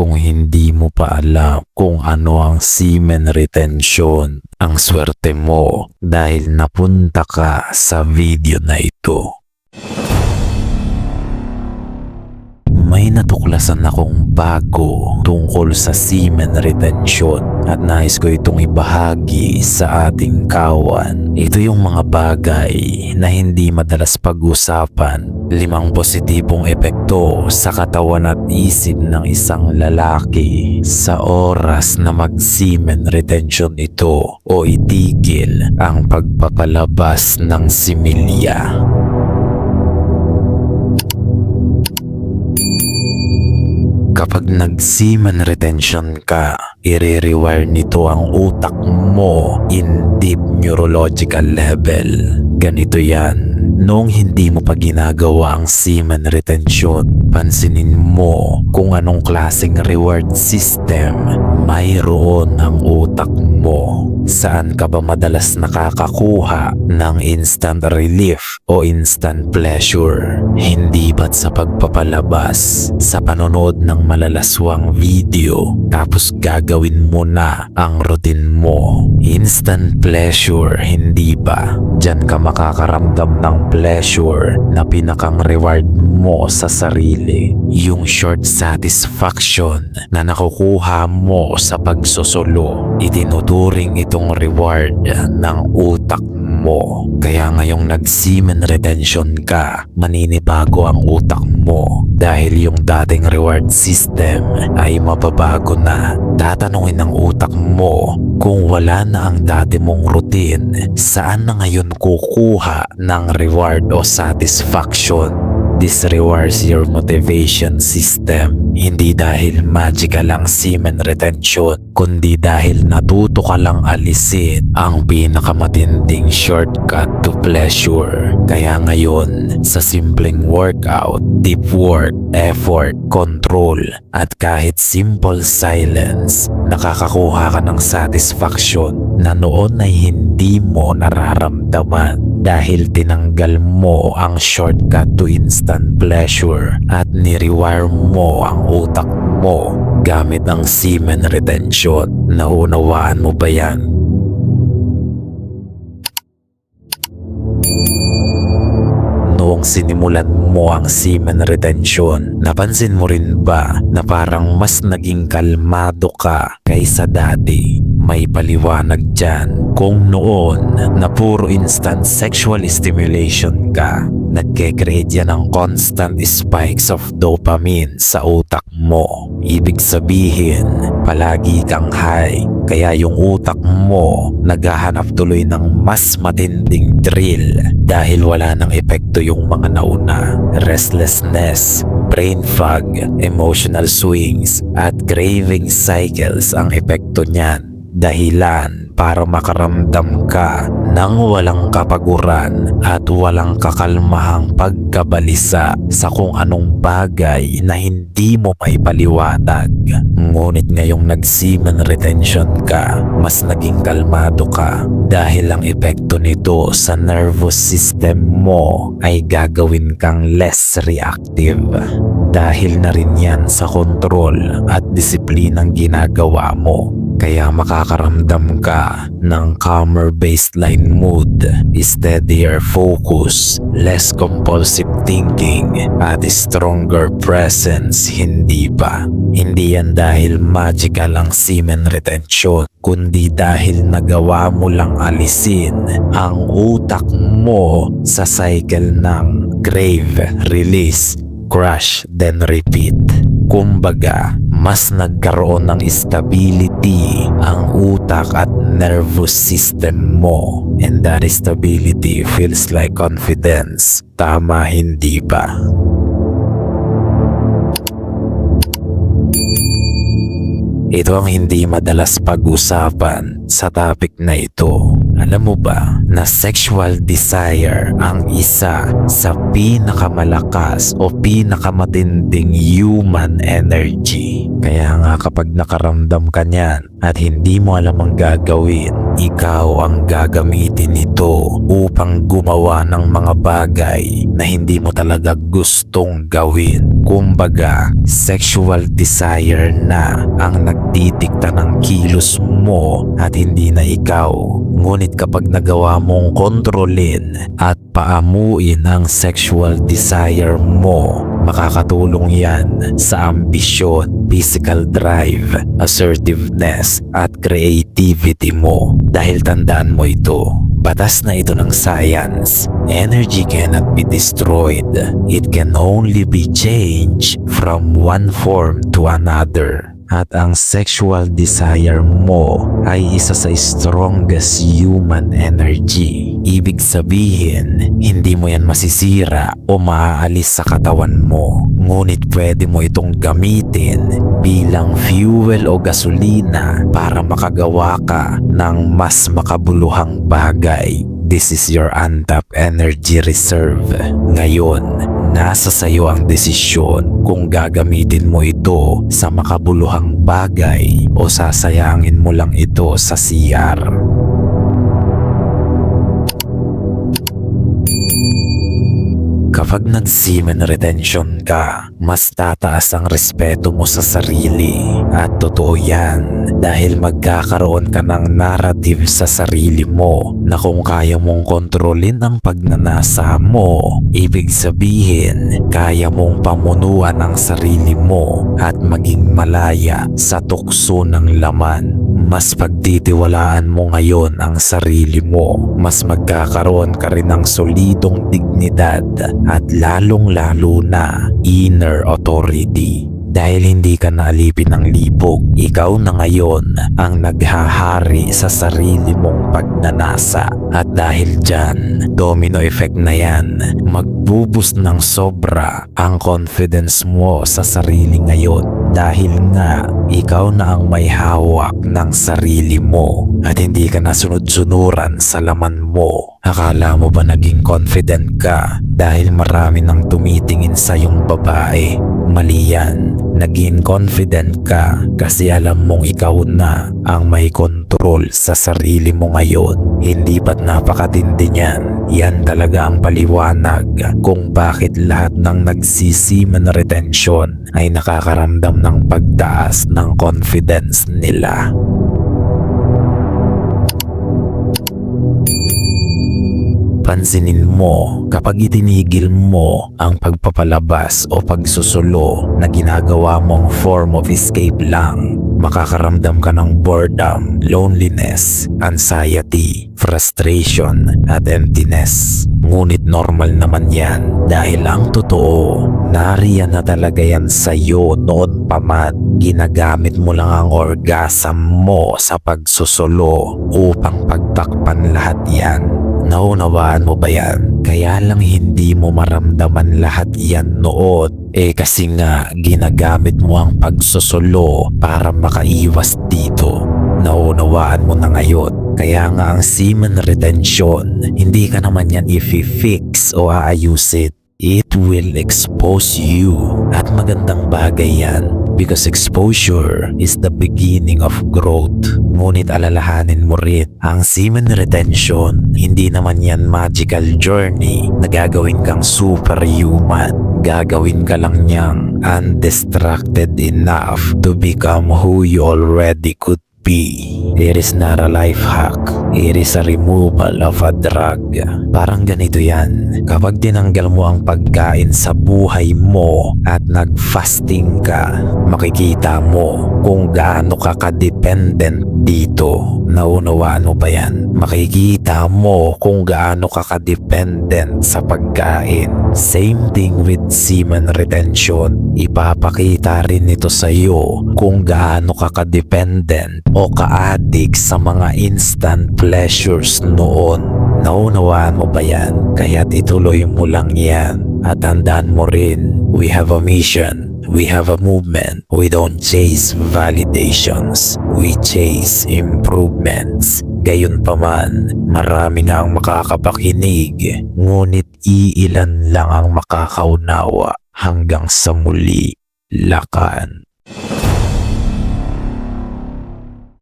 Kung hindi mo pa alam kung ano ang semen retention, ang swerte mo dahil napunta ka sa video na ito. May natuklasan akong bago tungkol sa semen retention at nais ko itong ibahagi sa ating kawan. Ito yung mga bagay na hindi madalas pag-usapan. 5 positibong epekto sa katawan at isip ng isang lalaki sa oras na mag-semen retention ito o itigil ang pagpapalabas ng similya. Kapag nag-semen retention ka, i-rewire nito ang utak mo in deep neurological level. Ganito yan. Noong hindi mo pa ginagawa ang semen retention, pansinin mo kung anong klaseng reward system mayroon ang utak mo. Saan ka ba madalas nakakakuha ng instant relief o instant pleasure? Hindi ba't sa pagpapalabas, sa panonood ng malalaswang video, tapos gagawin mo na ang routine mo? Instant pleasure, hindi ba? Diyan ka makakaramdam ng pleasure na pinakang reward mo sa sarili. Yung short satisfaction na nakukuha mo sa pagsosolo, itinuturing itong reward ng utak mo. Kaya ngayong nag-semen retention ka, maninibago ang utak mo dahil yung dating reward system ay mababago na. Tatanungin ng utak mo kung wala na ang dati mong routine, saan na ngayon kukuha ng reward o satisfaction? This rewires your motivation system. Hindi dahil magical ang semen retention, kundi dahil natuto ka lang alisin ang pinakamatinding shortcut to pleasure. Kaya ngayon, sa simpleng workout, deep work, effort, control, at kahit simple silence, nakakakuha ka ng satisfaction na noon ay hindi mo nararamdaman. Dahil tinanggal mo ang shortcut to instant pleasure at nirewire mo ang utak mo gamit ang semen retention. Naunawaan mo ba yan? Noong sinimulan mo ang semen retention, napansin mo rin ba na parang mas naging kalmado ka kaysa dati? May paliwanag dyan. Kung noon na puro instant sexual stimulation ka, nagke-create yan ng constant spikes of dopamine sa utak mo. Ibig sabihin, palagi kang high. Kaya yung utak mo naghahanap tuloy ng mas matinding thrill dahil wala nang epekto yung mga nauna. Restlessness, brain fog, emotional swings, at craving cycles ang epekto niyan. Dahilan para makaramdam ka ng walang kapaguran at walang kakalmahang pagkabalisa sa kung anong bagay na hindi mo maipaliwanag. Ngunit ngayong nag-semen retention ka, mas naging kalmado ka dahil ang epekto nito sa nervous system mo ay gagawin kang less reactive. Dahil na rin yan sa kontrol at disiplinang ginagawa mo. Kaya makakaramdam ka ng calmer baseline mood, steadier focus, less compulsive thinking, at stronger presence, hindi ba? Hindi yan dahil magical ang semen retention, kundi dahil nagawa mo lang alisin ang utak mo sa cycle ng crave, release, crush, then repeat. Kumbaga, mas nagkaroon ng stability ang utak at nervous system mo. And that stability feels like confidence. Tama, hindi ba? Ito ang hindi madalas pag-usapan sa topic na ito. Alam mo ba na sexual desire ang isa sa pinakamalakas o pinakamatinding human energy? Kaya nga kapag nakaramdam ka niyan at hindi mo alam ang gagawin, ikaw ang gagamitin nito upang gumawa ng mga bagay na hindi mo talaga gustong gawin. Kumbaga, sexual desire na ang nagdidikta ng kilos mo at hindi na ikaw. Ngunit kapag nagawa mong kontrolin at paamuin ang sexual desire mo, makakatulong yan sa ambisyon, physical drive, assertiveness at creativity mo. Dahil tandaan mo ito, batas na ito ng science. Energy cannot be destroyed. It can only be changed from one form to another. At ang sexual desire mo ay isa sa strongest human energy. Ibig sabihin, hindi mo yan masisira o maaalis sa katawan mo. Ngunit pwede mo itong gamitin bilang fuel o gasolina para makagawa ka ng mas makabuluhang bagay. This is your untapped energy reserve. Ngayon, nasa sayo ang desisyon kung gagamitin mo ito sa makabuluhang bagay o sasayangin mo lang ito sa CR. Kapag nag-semen retention ka, mas tataas ang respeto mo sa sarili. At totoo yan dahil magkakaroon ka ng narrative sa sarili mo na kung kaya mong kontrolin ang pagnanasa mo, ibig sabihin kaya mong pamunuan ang sarili mo at maging malaya sa tukso ng laman. Mas pagtitiwalaan mo ngayon ang sarili mo, mas magkakaroon ka rin ng solidong dignidad at lalong-lalo na inner authority. Dahil hindi ka naalipin ng libog, ikaw na ngayon ang naghahari sa sarili mong pagnanasa. At dahil dyan, domino effect na yan, magbubus ng sobra ang confidence mo sa sarili ngayon. Dahil nga, ikaw na ang may hawak ng sarili mo at hindi ka nasunod-sunuran sa laman mo. Akala mo ba naging confident ka dahil marami nang tumitingin sa iyong babae? Mali yan. Naging confident ka kasi alam mong ikaw na ang may kontrol sa sarili mo ngayon. Hindi ba't napakatindi niyan? Yan talaga ang paliwanag kung bakit lahat ng nagsisemen retention ay nakakaramdam ng pagtaas ng confidence nila. Pansinin mo, kapag itinigil mo ang pagpapalabas o pagsusulo na ginagawa mong form of escape lang, makakaramdam ka ng boredom, loneliness, anxiety, frustration at emptiness. Ngunit normal naman yan dahil ang totoo, nariyan na talaga yan sa'yo noon pa man. Ginagamit mo lang ang orgasm mo sa pagsusulo upang pagtakpan lahat yan. Naunawaan mo ba yan? Kaya lang hindi mo maramdaman lahat yan noon. Kasi nga ginagamit mo ang pagsusulo para makaiwas dito. Naunawaan mo na ngayon. Kaya nga ang semen retention, hindi ka naman yan i-fix o aayusin. It will expose you. At magandang bagay yan. Because exposure is the beginning of growth. Ngunit alalahanin mo rin, ang semen retention, hindi naman yan magical journey na gagawin kang superhuman. Gagawin ka lang niyang undistracted enough to become who you already could be. It is not a life hack. It is a removal of a drug. Parang ganito yan. Kapag tinanggal mo ang pagkain sa buhay mo at nag-fasting ka, makikita mo kung gaano ka ka-dependent dito. Naunawaan mo ba yan? Makikita mo kung gaano ka ka-dependent sa pagkain. Same thing with semen retention. Ipapakita rin ito sa iyo kung gaano ka ka-dependent o ka-addict sa mga instant pleasures noon. Naunawaan mo ba yan? Kaya't ituloy mo lang yan. At tandaan mo rin, we have a mission. We have a movement. We don't chase validations. We chase improvements. Gayunpaman, marami na ang makakapakinig. Ngunit iilan lang ang makakaunawa. Hanggang sa muli, lakan.